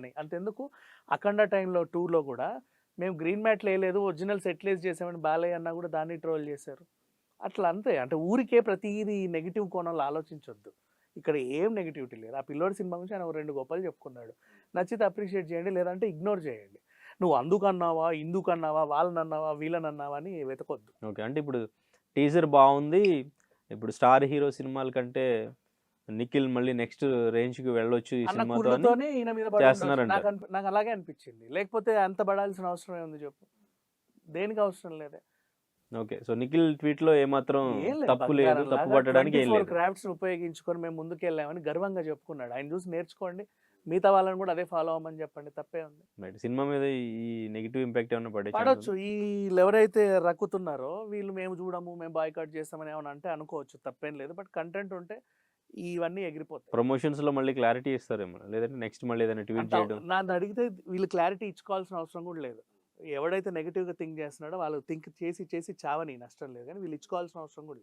అని. అంతెందుకు 'అఖండ' టైంలో 2లో కూడా మేము గ్రీన్ మ్యాట్లు వేయలేదు, ఒరిజినల్ సెటిలైజ్ చేసామని బాలయ్య అన్న కూడా దాన్ని ట్రోల్ చేశారు. అట్లా అంతే. అంటే ఊరికే ప్రతీది నెగెటివ్ కోణంలో ఆలోచించొద్దు. ఇక్కడ ఏం నెగటివిటీ లేదు. ఆ పిల్లోడి సినిమా గురించి ఆయన ఓ 2 గొప్పలు చెప్పుకున్నాడు. నచ్చితే అప్రిషియేట్ చేయండి, లేదంటే ఇగ్నోర్ చేయండి. నువ్వు అందుకన్నావా, ఇందుకన్నావా, వాళ్ళనన్నావా, వీళ్ళనన్నావా అని వెతకొద్దు. ఓకే. అంటే ఇప్పుడు టీజర్ బావుంది. ఇప్పుడు స్టార్ హీరో సినిమాల కంటే నిఖిల్ మళ్ళీ నెక్స్ట్ రేంజ్‌కి వెళ్ళొచ్చు ఈ అన్న సినిమాతో అని కుళ్ళుతోనే ఈయన మీద పడి ఉండొచ్చు. చేస్తున్నారంట. నాకు అలాగే అనిపించింది. లేకపోతే అంత పడాల్సిన అవసరం ఏముంది చెప్పు? దేనికి అవసరం లేదే. ఓకే. సో, నిఖిల్ ట్వీట్‌లో ఏమాత్రం ఏం లేదు. తప్పు లేదు. తప్పు బంగారంలాగా పట్టడానికి ఏం 24 లేదు. క్రాఫ్ట్స్‌ని ఉపయోగించుకొని మేము ముందుకెళ్ళామని గర్వంగా చెప్పుకున్నాడు. ఆయన చూసి నేర్చుకోండి. మిగతా వాళ్ళని కూడా అదే ఫాలో అవ్వమని చెప్పండి. తప్పే ఉంది. రైట్. సినిమా మీద ఈ నెగెటివ్ ఇంపాక్ట్ ఏమన్నా పడే ఛాన్స్ పడొచ్చు. ఉందా? ఈళ్ళెవరైతే రక్కుతున్నారో వీళ్ళు మేము చూడము, మేము బాయ్‌కాట్ చేస్తామని ఏమన్నా అంటే అనుకోవచ్చు. తప్పేం లేదు. బట్ కంటెంట్ ఉంటే ఇవన్నీ ఎగిరిపోతాయి. ప్రమోషన్స్‌లో మళ్ళీ క్లారిటీ ఇస్తారేమో. లేదంటే నెక్స్ట్ మళ్ళీ ఏదైనా ట్వీట్ అంత చేయడం. నన్నడిగితే వీళ్ళు క్లారిటీ ఇచ్చుకోవాల్సిన అవసరం కూడా లేదు. ఎవడైతే నెగెటివ్‌గా థింక్ చేస్తున్నాడో వాళ్ళు థింక్ చేసి చేసి చావని నష్టం లేదు. కానీ వీళ్ళు ఇచ్చుకోవాల్సిన అవసరం కూడా లేదు.